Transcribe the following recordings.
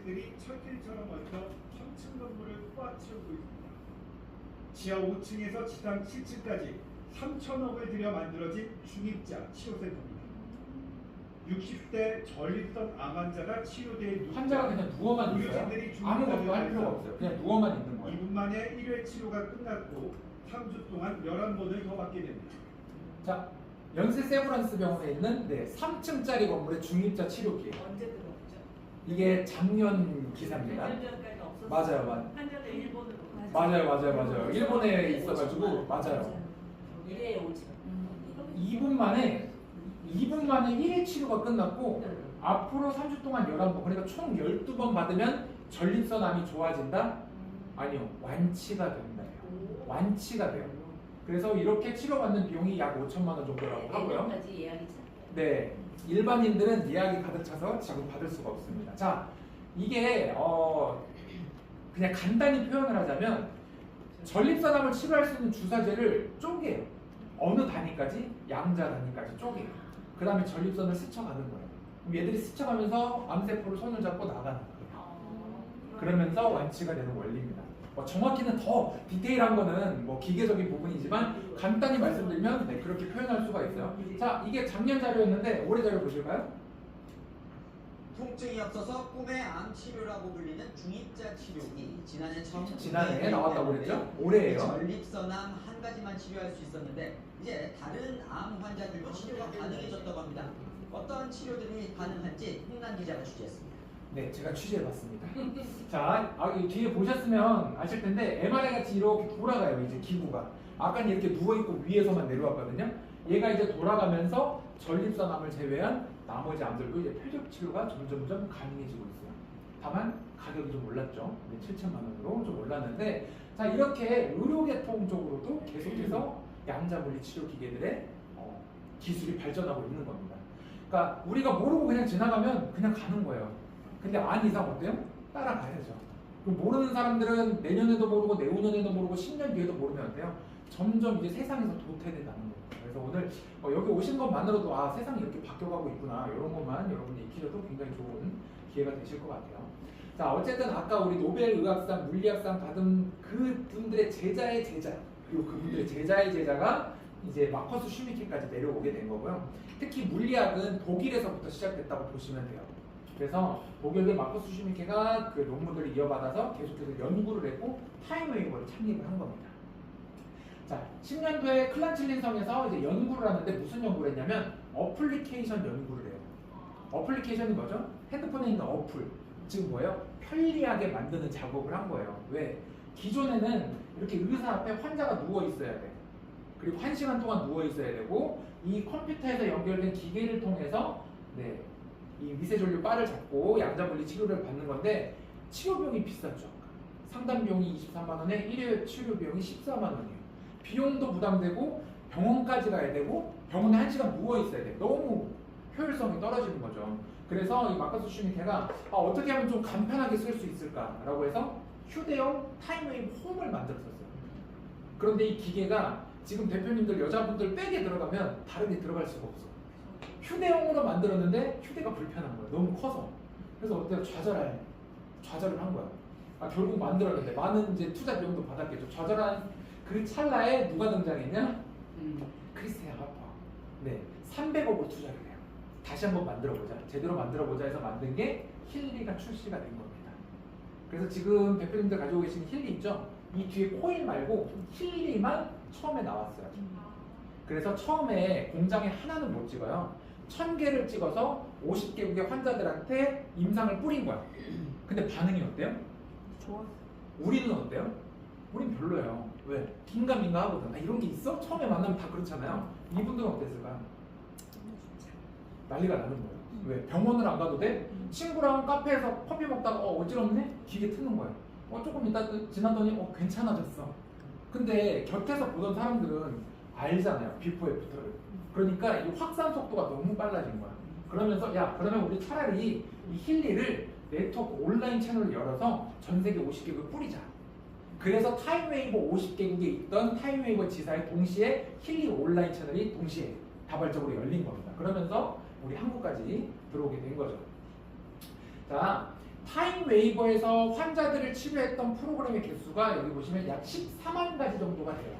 유료진들이 철길처럼 얽혀 평층 건물을 꽉 채우고 있습니다. 지하 5층에서 지상 7층까지 3천억을 들여 만들어진 중입자 치료센터입니다. 60대 전립선 암 환자가 치료될 환자가 그냥 누워만 있어요. 의료진들이 아무것도 할 필요가 없어요. 그냥 누워만 있는 거예요. 2분 만에 1회 치료가 끝났고 3주 동안 11번을 더 받게 됩니다. 자, 연세 세브란스 병원에 있는 3층짜리 건물의 중입자 치료기예요. 언제 들어왔죠? 이게 작년 기사입니다. 몇 년 전까지 없었어요. 맞아요. 환자들 일본으로 맞아요. 일본에 있어가지고 맞아요. 미래에 오지. 2분 만에 1회 치료가 끝났고 앞으로 3주 동안 11번, 그러니까 총 12번 받으면 전립선 암이 좋아진다? 아니요, 완치가 된다요. 완치가 돼요. 그래서 이렇게 치료받는 비용이 약 5천만 원 정도라고 하고요. 내년까지 예약이 차. 네, 일반인들은 예약이 가득 차서 지금 받을 수가 없습니다. 자, 이게 그냥 간단히 표현을 하자면 전립선암을 치료할 수 있는 주사제를 쪼개요. 어느 단위까지? 양자 단위까지 쪼개요. 그 다음에 전립선을 스쳐가는 거예요. 그럼 얘들이 스쳐가면서 암세포를 손을 잡고 나가는 거예요. 그러면서 완치가 되는 원리입니다. 정확히는 더 디테일한 거는 기계적인 부분이지만 간단히 말씀드리면 그렇게 표현할 수가 있어요. 자, 이게 작년 자료였는데 올해 자료 보실까요? 통증이 없어서 꿈의 암 치료라고 불리는 중입자 치료기. 지난해 나왔다고 그랬죠? 올해예요. 전립선암 한 가지만 치료할 수 있었는데 이제 다른 암 환자들도 치료가 가능해졌다고 합니다. 어떤 치료들이 가능한지 홍란 기자가 취재했습니다. 네, 제가 취재해봤습니다. 자, 이 뒤에 보셨으면 아실 텐데 MRI 같이 이렇게 돌아가요. 이제 기구가. 아까는 이렇게 누워있고 위에서만 내려왔거든요. 얘가 이제 돌아가면서 전립선암을 제외한 나머지 암들도 이제 표적 치료가 점점점 가능해지고 있어요. 다만 가격이 좀 올랐죠. 7천만 원으로 좀 올랐는데, 자, 이렇게 의료계통 쪽으로도 계속해서 양자물리 치료 기계들의 기술이 발전하고 있는 겁니다. 그러니까 우리가 모르고 그냥 지나가면 그냥 가는 거예요. 근데 안 이상 어때요? 따라가야죠. 그럼 모르는 사람들은 내년에도 모르고 내후년에도 모르고 10년 뒤에도 모르면 어때요? 점점 이제 세상에서 도태된다는 거예요. 그래서 오늘 여기 오신 것만으로도 세상이 이렇게 바뀌어가고 있구나, 이런 것만 여러분이 익히셔도 굉장히 좋은 기회가 되실 것 같아요. 자, 어쨌든 아까 우리 노벨 의학상, 물리학상 받은 그 분들의 제자의 제자, 그리고 그분들의 제자의 제자가 이제 마커스 슈미케까지 내려오게 된 거고요. 특히 물리학은 독일에서부터 시작됐다고 보시면 돼요. 그래서 독일의 마커스 슈미케가 그 논문들을 이어받아서 계속해서 연구를 했고 타임웨이버를 창립을 한 겁니다. 자, 10년도에 클란칠린성에서 이제 연구를 하는데 무슨 연구를 했냐면 어플리케이션 연구를 해요. 어플리케이션이 뭐죠? 핸드폰에 있는 어플, 즉 뭐예요? 편리하게 만드는 작업을 한 거예요. 왜? 기존에는 이렇게 의사 앞에 환자가 누워 있어야 돼. 그리고 1시간 동안 누워 있어야 되고, 이 컴퓨터에서 연결된 기계를 통해서 이 미세전류 바를 잡고 양자물리 치료를 받는 건데 치료 비용이 비쌌죠. 상담 비용이 23만 원에 1회 치료 비용이 14만 원이에요. 비용도 부담되고 병원까지 가야 되고 병원에 1시간 누워 있어야 돼. 너무 효율성이 떨어지는 거죠. 그래서 이 마커스 슈미케가 어떻게 하면 좀 간편하게 쓸 수 있을까라고 해서 휴대용 타임웨이브 홈을 만들었었어요. 그런데 이 기계가 지금 대표님들 여자분들 백에 들어가면 다른 데 들어갈 수가 없어. 휴대용으로 만들었는데 휴대가 불편한 거예요. 너무 커서. 그래서 어때요? 좌절을 한 거야. 결국 만들었는데 많은 이제 투자 비용도 받았겠죠. 좌절한 그 찰나에 누가 등장했냐? 크리스티안 하퍼. 300억을 투자를 해요. 다시 한번 만들어보자. 제대로 만들어보자 해서 만든 게 힐리가 출시가 된 겁니다. 그래서 지금 대표님들 가지고 계신 힐리 있죠? 이 뒤에 코일 말고 힐리만 처음에 나왔어요. 그래서 처음에 공장에 하나는 못 찍어요. 1000개를 찍어서 50개국의 환자들한테 임상을 뿌린 거야. 근데 반응이 어때요? 좋아. 우리는 어때요? 우린 별로예요. 왜? 긴가민가 하거든. 이런 게 있어? 처음에 만나면 다 그렇잖아요. 이분들은 어땠을까요? 난리가 나는 거예요. 왜? 병원을 안 가도 돼? 친구랑 카페에서 커피 먹다가 어지럽네? 기계 트는 거예요. 조금 이따 지나더니 괜찮아졌어. 근데 곁에서 보던 사람들은 알잖아요. 비포 애프터를. 그러니까 이 확산 속도가 너무 빨라진 거야. 그러면서 그러면 우리 차라리 이 힐리를 네트워크 온라인 채널을 열어서 전 세계 50개국에 뿌리자. 그래서 타임웨이버 50개국에 있던 타임웨이버 지사에 동시에 힐리 온라인 채널이 동시에 다발적으로 열린 겁니다. 그러면서 우리 한국까지 들어오게 된 거죠. 자, 타임웨이버에서 환자들을 치료했던 프로그램의 개수가 여기 보시면 약 14만 가지 정도가 돼요.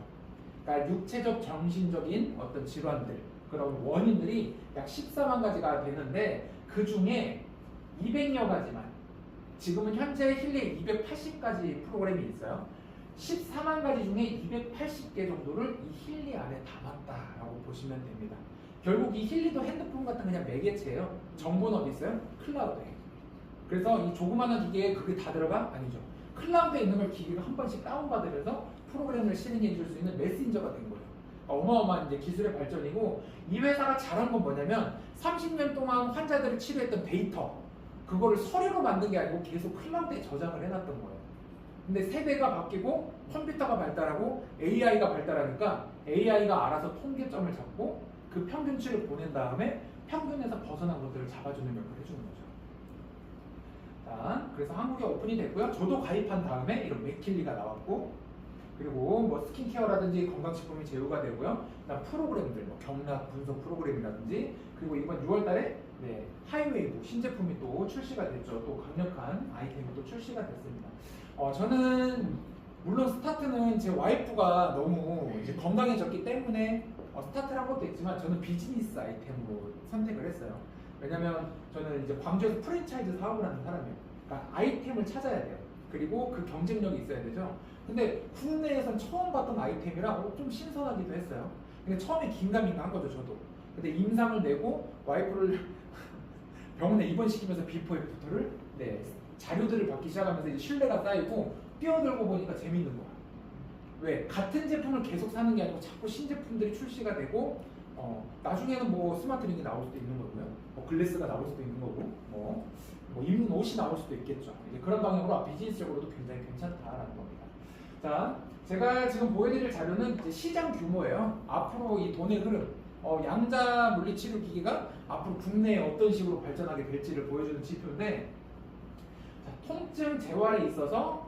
그러니까 육체적, 정신적인 어떤 질환들, 그런 원인들이 약 14만 가지가 되는데 그 중에 200여 가지만, 지금은 현재 힐리에 280가지 프로그램이 있어요. 14만 가지 중에 280개 정도를 이 힐리 안에 담았다라고 보시면 됩니다. 결국 이 힐리도 핸드폰 같은 그냥 매개체예요. 정보는 어디 있어요? 클라우드에. 그래서 이 조그마한 기계에 그게 다 들어가? 아니죠. 클라우드에 있는 걸 기계가 한 번씩 다운받으면서 프로그램을 실행해 줄 수 있는 메신저가 된 거예요. 어마어마한 이제 기술의 발전이고, 이 회사가 잘한 건 뭐냐면 30년 동안 환자들을 치료했던 데이터, 그거를 서류로 만든 게 아니고 계속 클라우드에 저장을 해놨던 거예요. 근데 세대가 바뀌고 컴퓨터가 발달하고 AI가 발달하니까 AI가 알아서 통계점을 잡고 그 평균치를 보낸 다음에 평균에서 벗어난 것들을 잡아주는 역할을 해주는 거죠. 자, 그래서 한국에 오픈이 됐고요. 저도 가입한 다음에 이런 맥킬리가 나왔고, 그리고 뭐 스킨케어라든지 건강식품이 제휴가 되고요. 그다음 프로그램들, 뭐 경락 분석 프로그램이라든지, 그리고 이번 6월달에 하이웨이브 신제품이 또 출시가 됐죠. 또 강력한 아이템이 또 출시가 됐습니다. 저는 물론 스타트는 제 와이프가 너무 이제 건강해졌기 때문에 스타트를 한 것도 있지만, 저는 비즈니스 아이템으로 선택을 했어요. 왜냐면 저는 이제 광주에서 프랜차이즈 사업을 하는 사람이에요. 그러니까 아이템을 찾아야 돼요. 그리고 그 경쟁력이 있어야 되죠. 근데 국내에선 처음 봤던 아이템이라 좀 신선하기도 했어요. 근데 처음에 긴가민가 한 거죠, 저도. 근데 임상을 내고 와이프를 병원에 입원시키면서 비포 애프터를 자료들을 받기 시작하면서 이제 신뢰가 쌓이고 뛰어들고 보니까 재밌는 거야. 왜? 같은 제품을 계속 사는 게 아니고 자꾸 신제품들이 출시가 되고, 나중에는 뭐 스마트 링이 나올 수도 있는 거고요. 뭐 글래스가 나올 수도 있는 거고, 뭐 입는 옷이 나올 수도 있겠죠. 이제 그런 방향으로 비즈니스적으로도 굉장히 괜찮다라는 겁니다. 자, 제가 지금 보여드릴 자료는 이제 시장 규모예요. 앞으로 이 돈의 흐름, 양자 물리치료 기기가 앞으로 국내에 어떤 식으로 발전하게 될지를 보여주는 지표인데, 자, 통증 재활에 있어서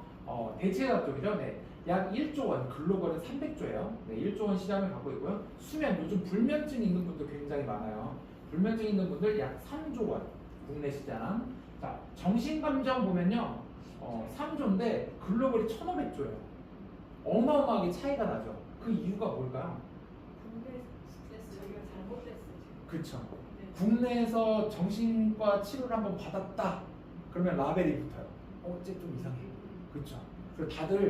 대체의학 쪽이죠. 약 1조 원, 글로벌은 300조예요. 1조 원 시장을 갖고 있고요. 수면, 요즘 불면증 있는 분들 굉장히 많아요. 불면증 있는 분들 약 3조 원, 국내 시장. 자, 정신감정 보면요, 3조인데 글로벌이 1,500조예요. 어마어마하게 차이가 나죠. 그 이유가 뭘까요? 국내 스트레스 저희가 잘못됐어요. 그쵸. 네. 국내에서 정신과 치료를 한번 받았다 그러면 라벨이 붙어요. 어째 좀 이상해. 그쵸. 그래서 다들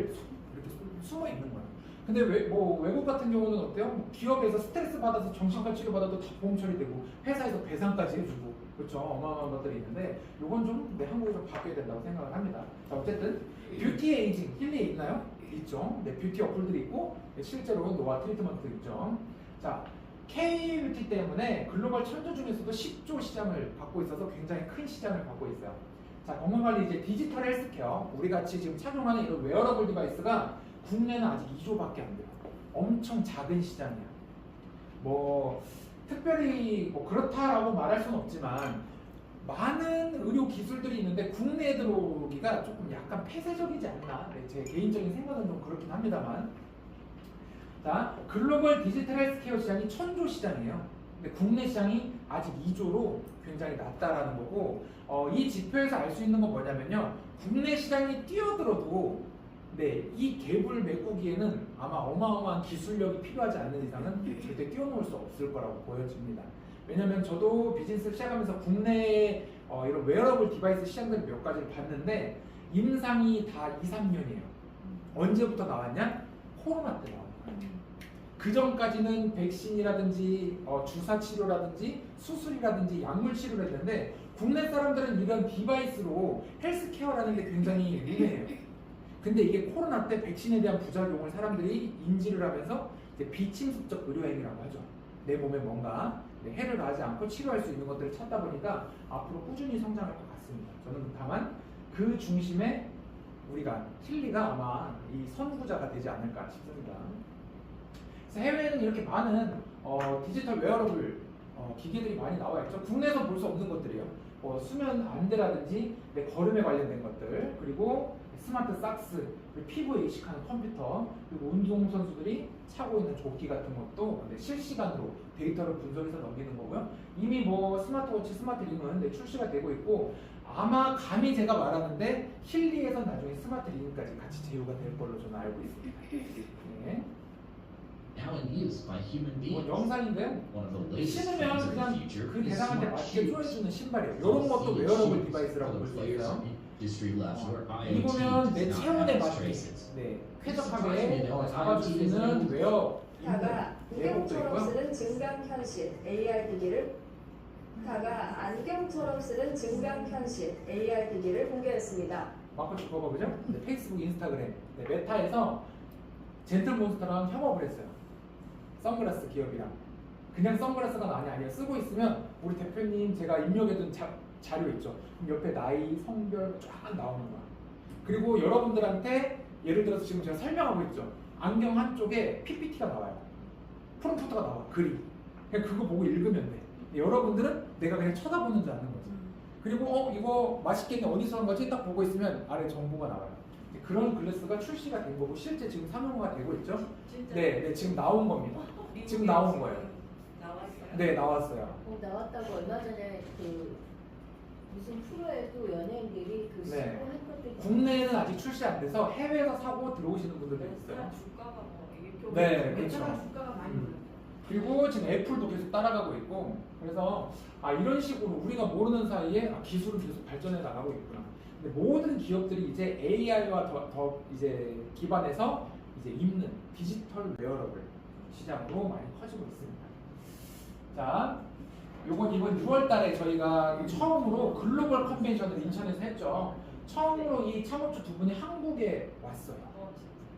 이렇게 숨어 있는 거예요. 근데 외국 같은 경우는 어때요? 뭐 기업에서 스트레스 받아서 정신과 치료 받아도 다 보험 처리되고, 회사에서 배상까지 해주고, 그렇죠. 어마어마한 것들이 있는데, 요건 좀 한국이 좀 바뀌어야 된다고 생각을 합니다. 자, 어쨌든 뷰티 에이징 힐리에 있나요? 있죠. 뷰티 어플들이 있고, 실제로 노화 트리트먼트 있죠. 자, K-뷰티 때문에 글로벌 천조 중에서도 10조 시장을 갖고 있어서 굉장히 큰 시장을 갖고 있어요. 자, 건강관리 이제 디지털 헬스케어, 우리 같이 지금 착용하는 이런 웨어러블 디바이스가 국내는 아직 2조밖에 안 돼요. 엄청 작은 시장이야. 뭐 특별히 뭐 그렇다라고 말할 수는 없지만, 많은 의료 기술들이 있는데 국내에 들어오기가 조금 약간 폐쇄적이지 않나, 제 개인적인 생각은 좀 그렇긴 합니다만. 자, 글로벌 디지털 헬스케어 시장이 1,000조 시장이에요. 근데 국내 시장이 아직 2조로 굉장히 낮다라는 거고, 이 지표에서 알 수 있는 건 뭐냐면요, 국내 시장이 뛰어들어도 이 갭을 메꾸기에는 아마 어마어마한 기술력이 필요하지 않는 이상은 절대 뛰어넘을 수 없을 거라고 보여집니다. 왜냐면 저도 비즈니스를 시작하면서 국내에 이런 웨어러블 디바이스 시장들 몇 가지를 봤는데, 임상이 다 2, 3년이에요. 언제부터 나왔냐? 코로나 때 나온 거예요. 그 전까지는 백신이라든지 주사 치료라든지 수술이라든지 약물 치료를 했는데, 국내 사람들은 이런 디바이스로 헬스케어라는 게 굉장히 유명해요. 근데 이게 코로나 때 백신에 대한 부작용을 사람들이 인지를 하면서 이제 비침습적 의료행위라고 하죠. 내 몸에 뭔가 해를 가하지 않고 치료할 수 있는 것들을 찾다 보니까 앞으로 꾸준히 성장할 것 같습니다. 저는 다만 그 중심에 우리가 힐리가 아마 이 선구자가 되지 않을까 싶습니다. 그래서 해외에는 이렇게 많은 디지털 웨어러블 기계들이 많이 나와 있죠. 국내에서 볼 수 없는 것들이에요. 수면 안대라든지 걸음에 관련된 것들, 그리고 스마트 삭스, 피부에 이식하는 컴퓨터, 그리고 운동선수들이 차고 있는 조끼 같은 것도 실시간으로 데이터를 분석해서 넘기는 거고요. 이미 뭐 스마트워치, 스마트링은 출시가 되고 있고, 아마 감히 제가 말하는데 힐리에서 나중에 스마트 리듬까지 같이 제휴가 될 걸로 저는 알고 있습니다. 네. Now in use by human 이건 beings. 영상인데요. One of the latest 신으면 trends of the 그냥 future 그 is 대상한테 smart 맞게 shoes. 조여주는 신발이에요. 이런 Those 것도 seated 웨어러블 shoes 디바이스라고 for 볼 the 수 players 있어요. of industry labs where IoT 입으면 내 does not 체온에 have its 맞게 traces. 네, 쾌적하게 잡아줄 수 있는 웨어 다가 내복도 안경처럼 있고요. 쓰는 증강현실 AR 기기를 안경처럼 쓰는 증강현실 AR 기기를 공개했습니다. 마크 주커버 그죠? 네, 페이스북, 인스타그램, 네, 메타에서 젠틀몬스터랑 협업을 했어요. 선글라스 기업이랑. 그냥 선글라스가 아니에요. 쓰고 있으면 우리 대표님 제가 입력해둔 자료 있죠. 그럼 옆에 나이, 성별 쫙 나오는 거야. 그리고 여러분들한테 예를 들어서 지금 제가 설명하고 있죠. 안경 한쪽에 PPT가 나와요. 프롬프트가 나와. 글이. 그냥 그거 보고 읽으면 돼. 여러분들은 내가 그냥 쳐다보는 줄 아는 거지. 그리고 이거 맛있겠네 어디서 한 거지? 딱 보고 있으면 아래 정보가 나와요. 그런 글래스가 출시가 된 거고 실제 지금 상용화가 되고 있죠. 진짜? 네, 지금 나온 겁니다. 지금 나온 거예요. 나왔어요? 네, 나왔어요. 나왔다고 얼마 전에 그 무슨 프로에도 연예인들이 그 네. 쓰고 한 것도 있고. 국내에는 아직 출시 안 돼서 해외에서 사고 들어오시는 분들도 있어요. 주가가 뭐 이게 네, 메타가 그렇죠. 주가가 많이 음. 올랐어요. 그리고 지금 애플도 계속 따라가고 있고 그래서 이런 식으로 우리가 모르는 사이에 기술은 계속 발전해 나가고 있구나. 근데 모든 기업들이 이제 AI와 더 이제 기반해서 이제 입는 디지털 웨어러블 시장으로 많이 커지고 있습니다. 자, 이번 6월달에 저희가 처음으로 글로벌 컨벤션을 인천에서 했죠. 처음으로 이 창업주 두 분이 한국에 왔어요.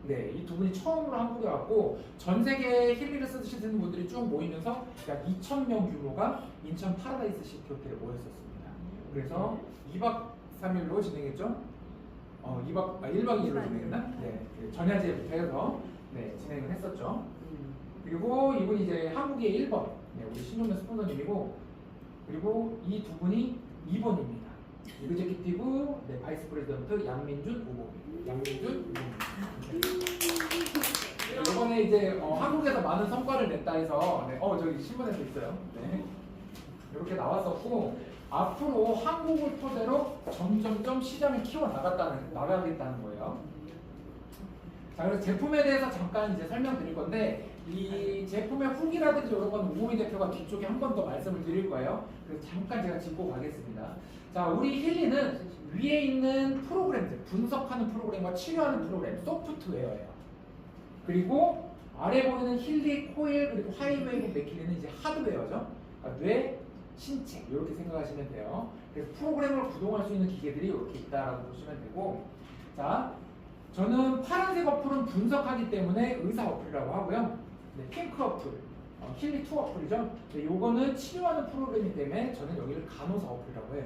네, 이 두 분이 처음으로 한국에 왔고 전 세계 힐리를 쓰시는 분들이 쭉 모이면서 약 2,000명 규모가 인천 파라다이스 시티 호텔에 모였었습니다. 그래서 2박 3일로 진행했죠. 1박 2일로 진행했나? 네, 전야제부터 해서 네, 진행을 했었죠. 그리고 이분이 이제 한국의 1번, 네, 우리 신용면 스폰서님이고 그리고 이 두 분이 2번입니다. 이그제큐티브 네, 바이스 프레지던트 양민준 우보. 이번에 이제 한국에서 많은 성과를 냈다 해서 네, 저기 신문에도 있어요. 네. 이렇게 나왔었고 앞으로 한국을 토대로 점점점 시장을 키워 나가겠다는 거예요. 자, 그래서 제품에 대해서 잠깐 이제 설명드릴 건데 이 제품의 후기라든지 이런 건 우호미 대표가 뒤쪽에 한 번 더 말씀을 드릴 거예요. 그래서 잠깐 제가 짚고 가겠습니다. 자, 우리 힐리는 위에 있는 프로그램들, 분석하는 프로그램과 치료하는 프로그램, 소프트웨어예요. 그리고 아래 보이는 힐리, 코일, 그리고 하이웨이브 맥힐리는 이제 하드웨어죠. 그러니까 뇌, 신체 이렇게 생각하시면 돼요. 그래서 프로그램을 구동할 수 있는 기계들이 이렇게 있다라고 보시면 되고, 자, 저는 파란색 어플은 분석하기 때문에 의사 어플이라고 하고요. 네, 핑크 어플, 힐리 2 어플이죠. 네, 요거는 치료하는 프로그램이기 때문에 저는 여기를 간호사 어플이라고 해요.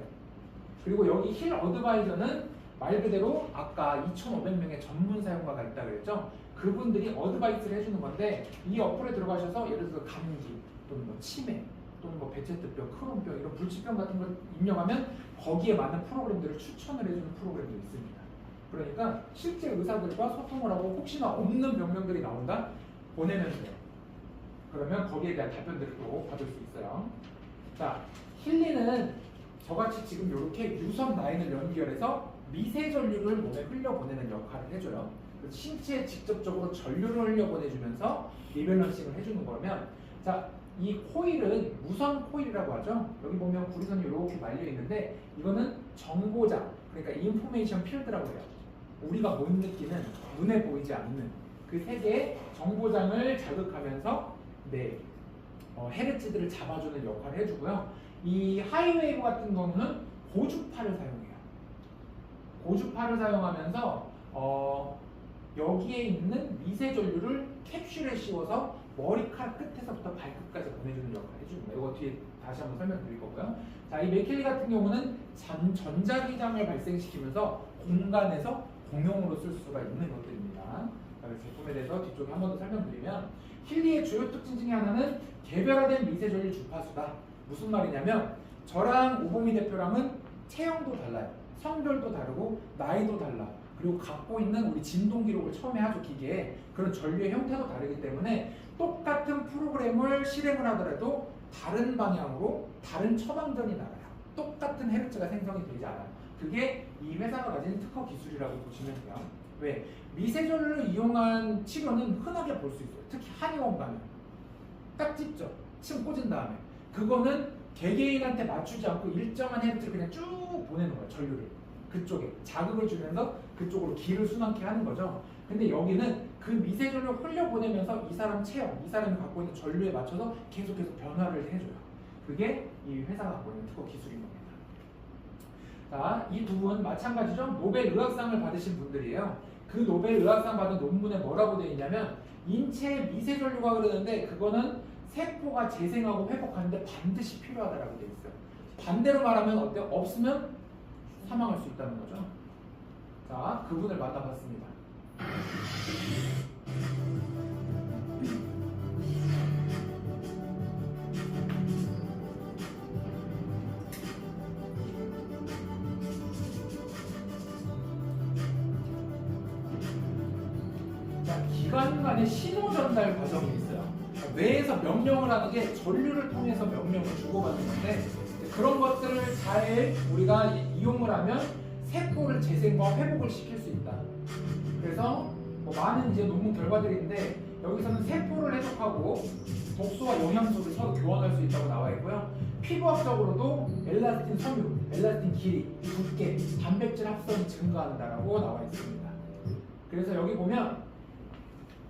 그리고 여기 힐 어드바이저는 말 그대로 아까 2,500명의 전문 사용가가 있다 그랬죠. 그분들이 어드바이스를 해주는 건데 이 어플에 들어가셔서 예를 들어서 감기 또는 뭐 치매 또는 뭐 배체특병, 크론병 이런 불치병 같은 걸 입력하면 거기에 맞는 프로그램들을 추천을 해주는 프로그램도 있습니다. 그러니까 실제 의사들과 소통을 하고 혹시나 없는 병명들이 나온다 보내면 돼요. 그러면 거기에 대한 답변들을 또 받을 수 있어요. 자, 힐리는 저같이 지금 이렇게 유선 라인을 연결해서 미세 전류를 몸에 흘려보내는 역할을 해줘요. 그래서 신체에 직접적으로 전류를 흘려보내주면서 리밸런싱을 해주는 거면, 자, 이 코일은 무선 코일이라고 하죠. 여기 보면 구리선이 이렇게 말려 있는데 이거는 정보장, 그러니까 인포메이션 필드라고 해요. 우리가 못 느끼는, 눈에 보이지 않는 그 세 개의 정보장을 자극하면서 네, 헤르츠들을 잡아주는 역할을 해주고요. 이 하이웨이브 같은 경우는 고주파를 사용해요. 고주파를 사용하면서 여기에 있는 미세 전류를 캡슐에 씌워서 머리카락 끝에서부터 발끝까지 보내주는 역할을 해줍니다. 이거 뒤에 다시 한번 설명드릴 거고요. 자, 이 맥킬리 같은 경우는 전자기장을 발생시키면서 공간에서 공용으로 쓸 수가 있는 것들입니다. 그래서 제품에 대해서 뒤쪽에 한 번 더 설명드리면, 힐리의 주요 특징 중에 하나는 개별화된 미세전류 주파수다. 무슨 말이냐면 저랑 오보미 대표랑은 체형도 달라요. 성별도 다르고 나이도 달라. 그리고 갖고 있는 우리 진동 기록을 처음에 하죠, 기계에. 그런 전류의 형태도 다르기 때문에 똑같은 프로그램을 실행을 하더라도 다른 방향으로 다른 처방전이 나가요. 똑같은 헤르츠가 생성이 되지 않아요. 그게 이 회사가 가진 특허 기술이라고 보시면 돼요. 왜? 미세전류를 이용한 치료는 흔하게 볼 수 있어요. 특히 한의원 가면 딱 찝죠. 침 꽂은 다음에 그거는 개개인한테 맞추지 않고 일정한 헤르츠를 그냥 쭉 보내는 거예요. 전류를 그쪽에 자극을 주면서 그쪽으로 기를 순환케 하는 거죠. 근데 여기는 그 미세전류를 흘려보내면서 이 사람 체형, 이 사람이 갖고 있는 전류에 맞춰서 계속해서 변화를 해줘요. 그게 이 회사가 갖고 있는 특허 기술인 겁니다. 자, 이 두 분 마찬가지죠. 노벨 의학상을 받으신 분들이에요. 그 노벨 의학상 받은 논문에 뭐라고 되어 있냐면 인체에 미세전류가 흐르는데 그거는 세포가 재생하고 회복하는데 반드시 필요하다라고 되어 있어요. 반대로 말하면 어때요? 없으면 사망할 수 있다는 거죠. 자, 그분을 만나봤습니다. 자, 기관 간의 신호 전달 과정이 있어요. 뇌에서 명령을 하는 게 전류를 통해서 명령을 주고받는 건데 그런 것들을 잘 우리가 이용을 하면 세포를 재생과 회복을 시킬 수 있다. 그래서 뭐 많은 이제 논문 결과들인데 여기서는 세포를 해독하고 독소와 영양소를 서로 교환할 수 있다고 나와 있고요. 피부학적으로도 엘라스틴 섬유, 엘라스틴 길이, 두께, 단백질 합성이 증가한다라고 나와 있습니다. 그래서 여기 보면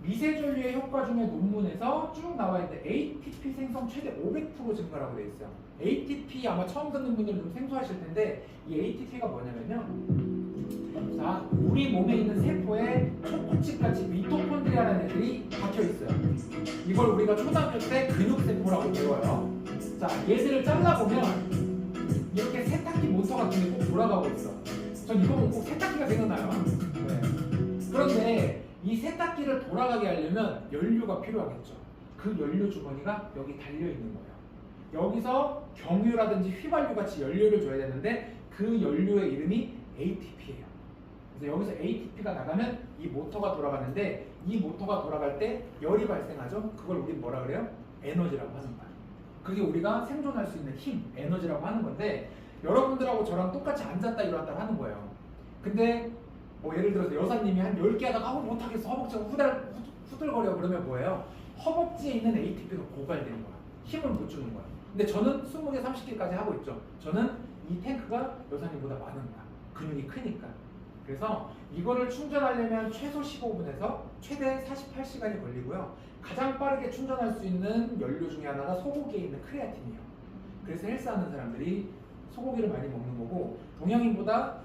미세전류의 효과 중에 논문에서 쭉 나와 있는데 ATP 생성 최대 500% 증가라고 되어 있어요. ATP 아마 처음 듣는 분들은 좀 생소하실 텐데 이 ATP가 뭐냐면요. 자, 우리 몸에 있는 세포에 초코칩같이 미토콘드리아라는 애들이 박혀 있어요. 이걸 우리가 초등학교 때 근육세포라고 배워요. 자, 얘들을 잘라보면 이렇게 세탁기 모터 같은 게 꼭 돌아가고 있어. 전 이거 보고 꼭 세탁기가 생각나요. 네. 그런데 이 세탁기를 돌아가게 하려면 연료가 필요하겠죠. 그 연료 주머니가 여기 달려있는 거예요. 여기서 경유라든지 휘발유 같이 연료를 줘야 되는데 그 연료의 이름이 ATP예요. 그래서 여기서 ATP가 나가면 이 모터가 돌아가는데 이 모터가 돌아갈 때 열이 발생하죠. 그걸 우리 뭐라 그래요? 에너지라고 하는 거예요. 그게 우리가 생존할 수 있는 힘, 에너지라고 하는 건데 여러분들하고 저랑 똑같이 앉았다 일어났다 하는 거예요. 근데 뭐 예를 들어서 여사님이 한 10개 하다가 못하겠어 허벅지가 후들거려 그러면 뭐예요? 허벅지에 있는 ATP가 고갈되는 거야. 힘을 못 주는 거야. 근데 저는 20개, 30개까지 하고 있죠. 저는 이 탱크가 여사님보다 많은 거야. 근육이 크니까. 그래서 이거를 충전하려면 최소 15분에서 최대 48시간이 걸리고요. 가장 빠르게 충전할 수 있는 연료 중에 하나가 소고기에 있는 크레아틴이에요. 그래서 헬스하는 사람들이 소고기를 많이 먹는 거고 동양인보다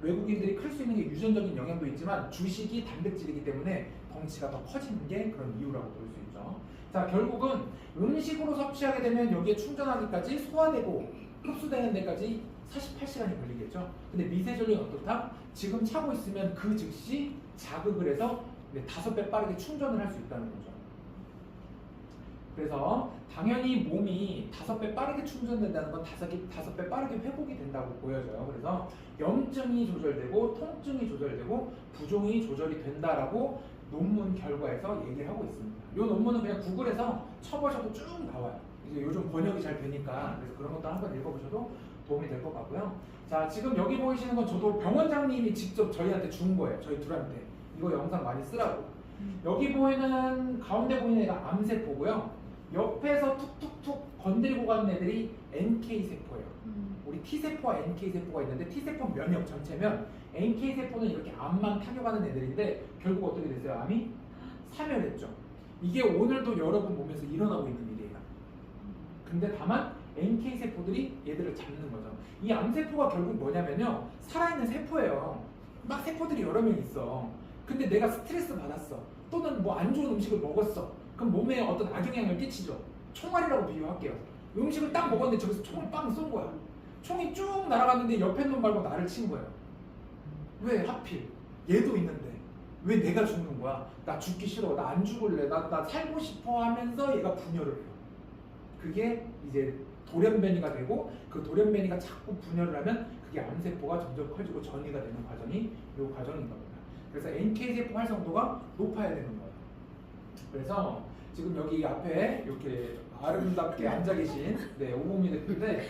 외국인들이 클 수 있는 게 유전적인 영향도 있지만 주식이 단백질이기 때문에 덩치가 더 커지는 게 그런 이유라고 볼 수 있죠. 자, 결국은 음식으로 섭취하게 되면 여기에 충전하기까지 소화되고 흡수되는 데까지 48시간이 걸리겠죠. 근데 미세전류는 어떻다? 지금 차고 있으면 그 즉시 자극을 해서 5배 빠르게 충전을 할 수 있다는 거죠. 그래서 당연히 몸이 5배 빠르게 충전된다는 건 5배 빠르게 회복이 된다고 보여져요. 그래서 염증이 조절되고 통증이 조절되고 부종이 조절이 된다라고 논문 결과에서 얘기를 하고 있습니다. 이 논문은 그냥 구글에서 쳐보셔도 쭉 나와요. 이제 요즘 번역이 잘 되니까 그래서 그런 것도 한번 읽어보셔도 도움이 될 것 같고요. 자, 지금 여기 보이시는 건 저도 병원장님이 직접 저희한테 준 거예요. 저희 둘한테. 이거 영상 많이 쓰라고. 여기 보이는 가운데 보이는 애가 암세포고요. 옆에서 툭툭툭 건드리고 가는 애들이 NK세포예요. 우리 T세포와 NK세포가 있는데 T세포 면역 전체면 NK세포는 이렇게 암만 타격하는 애들인데 결국 어떻게 됐어요? 암이 사멸했죠. 이게 오늘도 여러분 몸에서 일어나고 있는 일이에요. 근데 다만 NK세포들이 얘들을 잡는 거죠. 이 암세포가 결국 뭐냐면요. 살아있는 세포예요. 막 세포들이 여러 명 있어. 근데 내가 스트레스 받았어. 또는 뭐 안 좋은 음식을 먹었어. 그럼 몸에 어떤 악영향을 끼치죠. 총알이라고 비유할게요. 음식을 딱 먹었는데 저기서 총을 빵 쏜 거야. 총이 쭉 날아갔는데 옆에 놈 말고 나를 친 거예요. 왜 하필? 얘도 있는데 왜 내가 죽는 거야? 나 죽기 싫어. 나 안 죽을래. 나 살고 싶어 하면서 얘가 분열을 해요. 그게 이제 돌연변이가 되고 그 돌연변이가 자꾸 분열을 하면 그게 암세포가 점점 커지고 전이가 되는 과정이 이 과정인 겁니다. 그래서 NK세포 활성도가 높아야 되는 거예요. 그래서 지금 여기 앞에 이렇게 아름답게 앉아 계신 오봉미 대표인데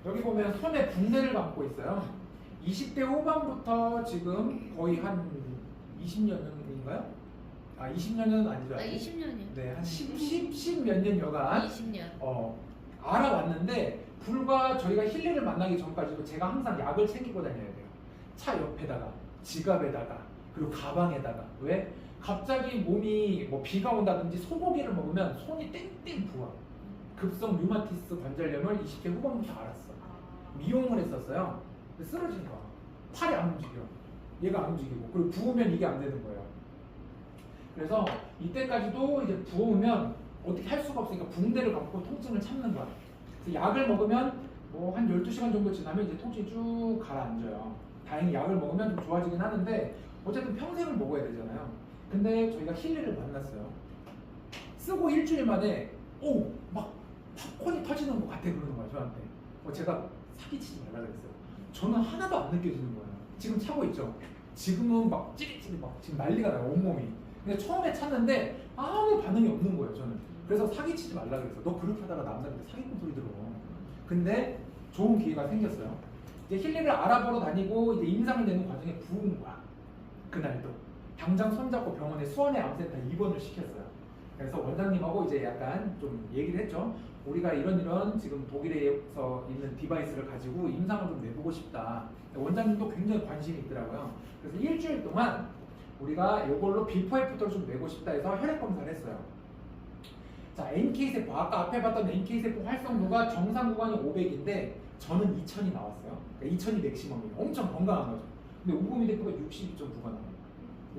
여기 보면 손에 붕대를 감고 있어요. 20대 후반부터 지금 거의 한 20년인가요? 아 20년은 아니죠. 아 20년이요. 네, 한 10 몇 년 여간 20년. 알아왔는데 불과 저희가 힐리를 만나기 전까지도 제가 항상 약을 챙기고 다녀야 돼요. 차 옆에다가, 지갑에다가, 그리고 가방에다가. 왜? 갑자기 몸이 뭐 비가 온다든지 소고기를 먹으면 손이 땡땡 부어. 급성 류마티스 관절염을 20대 후반부터 알았어. 미용을 했었어요. 근데 쓰러진 거야. 팔이 안 움직여. 얘가 안 움직이고. 그리고 부으면 이게 안 되는 거예요. 그래서 이때까지도 이제 부으면 어떻게 할 수가 없으니까 붕대를 감고 통증을 참는 거야. 그래서 약을 먹으면 뭐 한 12시간 정도 지나면 이제 통증이 쭉 가라앉아요. 다행히 약을 먹으면 좀 좋아지긴 하는데 어쨌든 평생을 먹어야 되잖아요. 근데 저희가 힐리를 만났어요. 쓰고 일주일 만에 막 팝콘이 터지는 것 같아 그러는 거야 저한테. 제가 사기치지 말라 그랬어요. 저는 하나도 안 느껴지는 거예요. 지금 차고 있죠. 지금은 막 찌릿찌릿 막 지금 난리가 나요 온몸이. 근데 처음에 찼는데 아무 반응이 없는 거예요 저는. 그래서 사기치지 말라 그랬어. 너 그렇게 하다가 남자한테 사기꾼 소리 들어. 근데 좋은 기회가 생겼어요. 이제 힐리를 알아보러 다니고 이제 임상을 내는 과정에 부은 거야. 그날도 당장 손잡고 병원에 수원의 암센터 입원을 시켰어요. 그래서 원장님하고 이제 약간 좀 얘기를 했죠. 우리가 이런 지금 독일에서 있는 디바이스를 가지고 임상을 좀 내보고 싶다. 원장님도 굉장히 관심이 있더라고요. 그래서 일주일 동안 우리가 이걸로 비포 애프터를 좀 내고 싶다 해서 혈액 검사를 했어요. 자, NK세포, 아까 앞에 봤던 NK세포 활성도가 정상 구간이 500인데 저는 2000이 나왔어요. 그러니까 2000이 맥시멈이에요. 엄청 건강한 거죠. 근데 우구미 대표가 62.9가 나와요.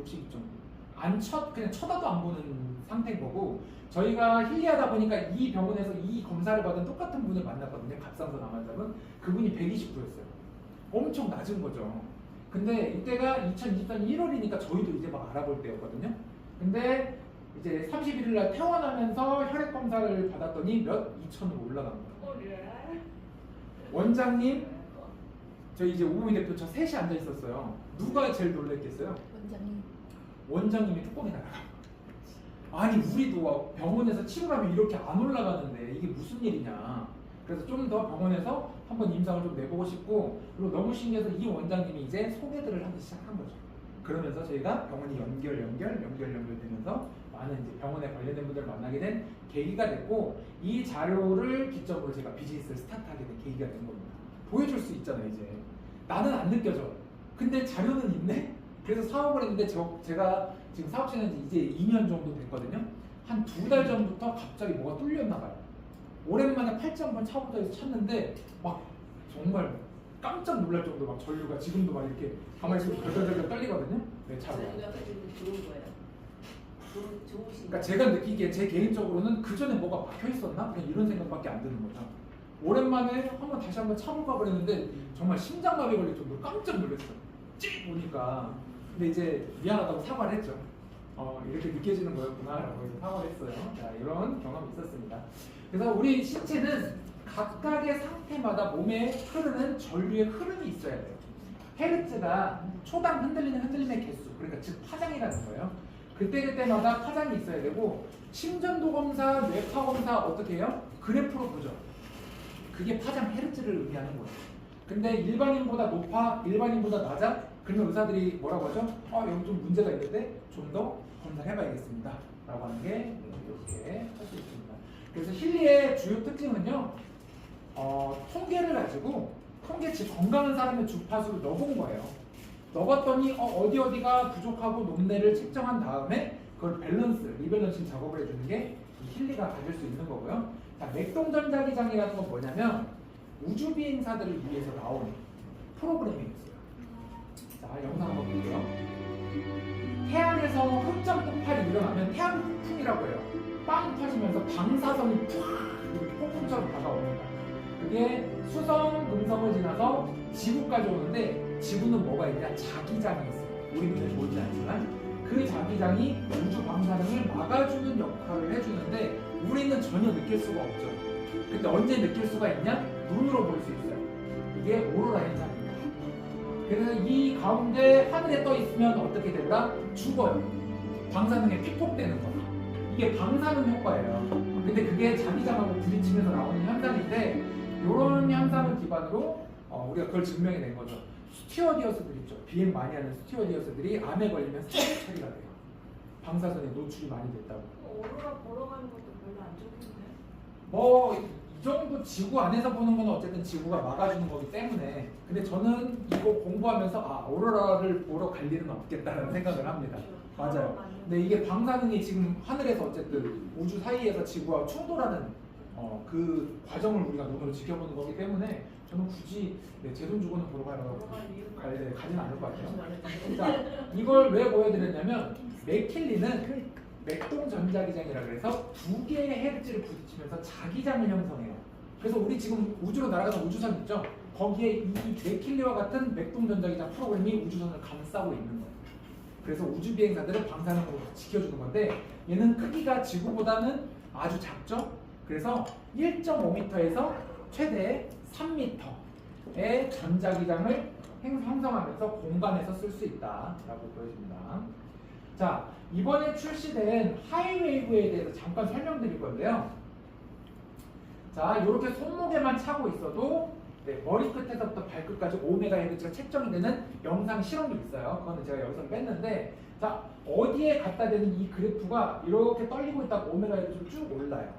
62.9. 그냥 쳐다도 안 보는 상태인 거고, 저희가 힐리하다 보니까 이 병원에서 이 검사를 받은 똑같은 분을 만났거든요. 갑상선 암환자분. 그분이 129였어요. 엄청 낮은 거죠. 근데 이때가 2024년 1월이니까 저희도 이제 막 알아볼 때였거든요. 근데 이제 31일 날 퇴원하면서 혈액 검사를 받았더니 2,000으로 올라간 거예요. 원장님, 저희 이제 우구미 대표 저 셋이 앉아 있었어요. 누가 제일 놀랬겠어요? 원장님. 원장님이 뚜껑이 나가요. 아니 우리도 병원에서 치료하면 이렇게 안 올라가는데 이게 무슨 일이냐. 그래서 좀 더 병원에서 한번 임상을 좀 내보고 싶고, 그리고 너무 신기해서 이 원장님이 이제 소개들을 하기 시작한 거죠. 그러면서 저희가 병원이 연결되면서 많은 이제 병원에 관련된 분들을 만나게 된 계기가 됐고, 이 자료를 기점으로 제가 비즈니스를 스타트하게 된 계기가 된 겁니다. 보여줄 수 있잖아요. 이제 나는 안 느껴져. 근데 자료는 있네. 그래서 사업을 했는데 제가 지금 사업 시는 이제 2년 정도 됐거든요. 한 2달 전부터 갑자기 뭐가 뚫렸나 봐요. 오랜만에 팔찌 한번 차보자 해서 찼는데 막 정말 깜짝 놀랄 정도로 막 전류가 지금도 막 이렇게 가만히 있으면 덜덜덜 떨리거든요. 네, 차가. 저희가 가지고 좋은 거예요. 좋으신. 그러니까 제가 느끼기에 제 개인적으로는 그 전에 뭐가 막혀 있었나? 그냥 이런 생각밖에 안 드는 거죠. 오랜만에 다시 한번 차볼까 그랬는데 정말 심장마비 걸릴 정도로 깜짝 놀랐어요. 찌 보니까. 근데 이제 미안하다고 사과를 했죠. 이렇게 느껴지는 거였구나라고 해서 사과를 했어요. 자, 이런 경험이 있었습니다. 그래서 우리 신체는 각각의 상태마다 몸에 흐르는 전류의 흐름이 있어야 돼요. 헤르츠가 초당 흔들림의 개수, 그러니까 즉 파장이라는 거예요. 그때마다 파장이 있어야 되고, 심전도 검사, 뇌파 검사 어떻게 해요? 그래프로 보죠. 그게 파장 헤르츠를 의미하는 거예요. 근데 일반인보다 높아, 일반인보다 낮아? 그러면 의사들이 뭐라고 하죠? 여기 좀 문제가 있는데 좀 더 검사해봐야겠습니다 라고 하는 게 이렇게 할 수 있습니다. 그래서 힐리의 주요 특징은요, 통계를 가지고 통계치 건강한 사람의 주파수를 넣어본 거예요. 넣었더니 어디가 부족하고 높네를 측정한 다음에 그걸 리밸런싱 작업을 해주는 게 이 힐리가 가질 수 있는 거고요. 자, 맥동전자기장이라는 건 뭐냐면 우주 비행사들을 위해서 나온 프로그램이었어요. 자, 영상 한번 볼게요. 태양에서 흑점 폭발이 일어나면 태양 폭풍이라고 해요. 빵 터지면서 방사선이 푹 이렇게 폭풍처럼 다가옵니다. 그게 수성, 금성을 지나서 지구까지 오는데, 지구는 뭐가 있냐? 자기장이 있어요. 우리 눈에 보이지 않지만 그 자기장이 우주 방사능을 막아주는 역할을 해주는데 우리는 전혀 느낄 수가 없죠. 근데 언제 느낄 수가 있냐? 눈으로 볼 수 있어요. 이게 오로라 현상입니다. 그래서 이 가운데 하늘에 떠 있으면 어떻게 된다? 죽어요. 방사능에 피폭되는 거야. 이게 방사능 효과예요. 근데 그게 자기장하고 부딪히면서 나오는 현상인데, 이런 현상을 기반으로 우리가 그걸 증명해낸 거죠. 스튜어디어스들 있죠. 비행 많이 하는 스튜어디어스들이 암에 걸리면 사고 처리가 돼요. 방사선에 노출이 많이 됐다고. 오로라 보러 가는 것도 별로 안 좋겠네. 뭐 이 정도 지구 안에서 보는 건 어쨌든 지구가 막아주는 거기 때문에, 근데 저는 이거 공부하면서 오로라를 보러 갈 일은 없겠다는 생각을 합니다. 맞아요. 근데 이게 방사능이 지금 하늘에서 어쨌든 우주 사이에서 지구와 충돌하는 그 과정을 우리가 눈으로 지켜보는 거기 때문에 저는 굳이 제 돈 주고는 보러 가진 않을 것 같아요. 자, 이걸 왜 보여드렸냐면 맥킬리는 맥동 전자기장이라 그래서 두 개의 헤르츠를 부딪히면서 자기장을 형성해요. 그래서 우리 지금 우주로 날아가는 우주선 있죠? 거기에 이 맥킬리와 같은 맥동 전자기장 프로그램이 우주선을 감싸고 있는 거예요. 그래서 우주 비행사들을 방사능으로 지켜주는 건데, 얘는 크기가 지구보다는 아주 작죠? 그래서 1.5m에서 최대 3m의 전자기장을 형성하면서 공간에서 쓸 수 있다라고 보여집니다. 자, 이번에 출시된 하이웨이브에 대해서 잠깐 설명드릴 건데요. 자, 이렇게 손목에만 차고 있어도 머리 끝에서부터 발끝까지 5MHz가 책정이 되는 영상 실험이 있어요. 그거는 제가 여기서 뺐는데, 자, 어디에 갖다 대는 이 그래프가 이렇게 떨리고 있다가 5MHz로 쭉 올라요.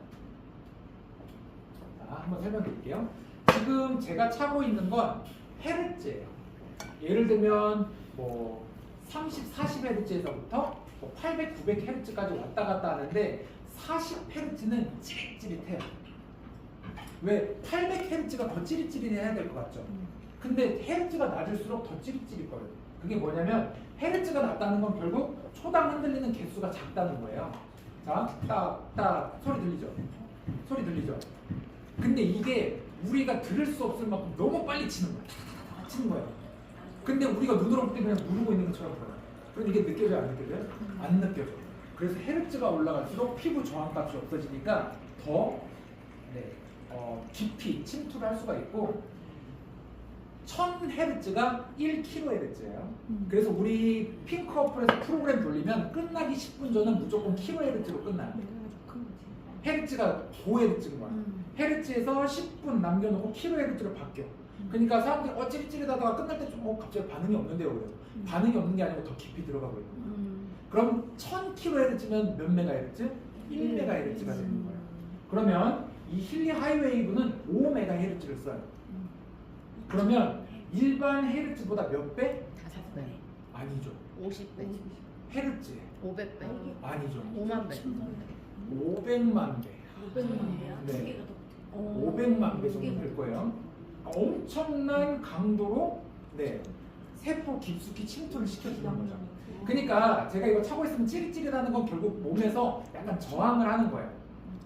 자, 한번 설명드릴게요. 지금 제가 차고 있는 건 헤르츠예요. 예를 들면 뭐 30, 40Hz에서부터 800, 900Hz까지 왔다 갔다 하는데 40Hz는 찌릿찌릿해요. 왜? 800Hz가 더 찌릿찌릿해야 될 것 같죠? 근데 헤르츠가 낮을수록 더 찌릿찌릿거려요. 그게 뭐냐면 헤르츠가 낮다는 건 결국 초당 흔들리는 개수가 작다는 거예요. 자, 딱 소리 들리죠? 소리 들리죠? 근데 이게 우리가 들을 수 없을 만큼 너무 빨리 치는 거예요. 치는 거예요. 근데 우리가 눈으로 볼 때 그냥 누르고 있는 것처럼 보여요. 그럼 이게 느껴져요? 안 느껴져요? 안 느껴져요. 그래서 헤르츠가 올라갈수록 피부 저항값이 없어지니까 더 깊이 침투를 할 수가 있고, 1000Hz가 1kHz예요. 그래서 우리 핑크 어플에서 프로그램 돌리면 끝나기 10분 전은 무조건 kHz로 끝나요. 헤르츠가 고헤르츠인 거야. 헤르츠에서 10분 남겨놓고 kHz로 바뀌어. 그러니까 사람들이 찌릿찌릿하다가 끝날 때 좀 갑자기 반응이 없는데요, 그래요. 반응이 없는 게 아니고 더 깊이 들어가고 있는 거예요. 그럼 1000kHz면 몇 메가헤르츠? 1메가헤르츠가 되는 거예요. 그러면 이 힐리 하이웨이브는 5메가헤르츠를 써요. 그러면 일반 헤르츠보다 몇 배? 5배, 아니죠. 50배, 헤르츠 500배, 아니죠. 5만 배. 500만 배. 500만이야? 네. 두 개가 더. 500만 배 정도 될 거예요. 엄청난 강도로 세포 깊숙이 침투를 시켜주는 거죠. 그러니까 제가 이거 차고 있으면 찌릿찌릿하는 건 결국 몸에서 약간 저항을 하는 거예요.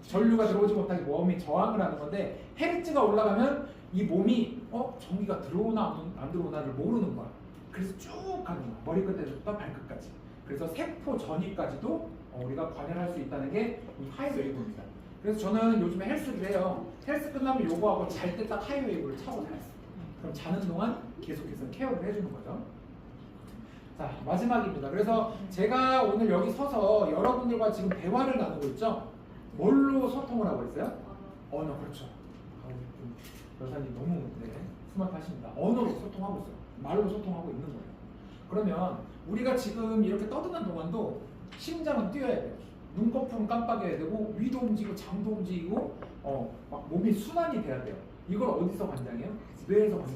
전류가 들어오지 못하게 몸이 저항을 하는 건데, 헤르츠가 올라가면 이 몸이 전기가 들어오나 안 들어오나를 모르는 거야. 그래서 쭉 가는 거야. 머리 끝에서부터 발끝까지. 그래서 세포 전이까지도 우리가 관여할 수 있다는 게 이 하이웨이브입니다. 그래서 저는 요즘에 헬스를 해요. 헬스 끝나면 요거하고 잘 때 딱 하이웨이브를 차고 자요. 그럼 자는 동안 계속해서 케어를 해주는 거죠. 자, 마지막입니다. 그래서 제가 오늘 여기 서서 여러분들과 지금 대화를 나누고 있죠. 뭘로 소통을 하고 있어요? 언어. 그렇죠. 여사님 너무 스마트하십니다. 언어로 소통하고 있어요. 말로 소통하고 있는 거예요. 그러면 우리가 지금 이렇게 떠드는 동안도 심장은 뛰어야 돼요. 눈꺼풀은 깜빡여야 되고, 위도 움직이고 장도 움직이고 막 몸이 순환이 돼야 돼요. 이걸 어디서 관장해요? 뇌에서 관장.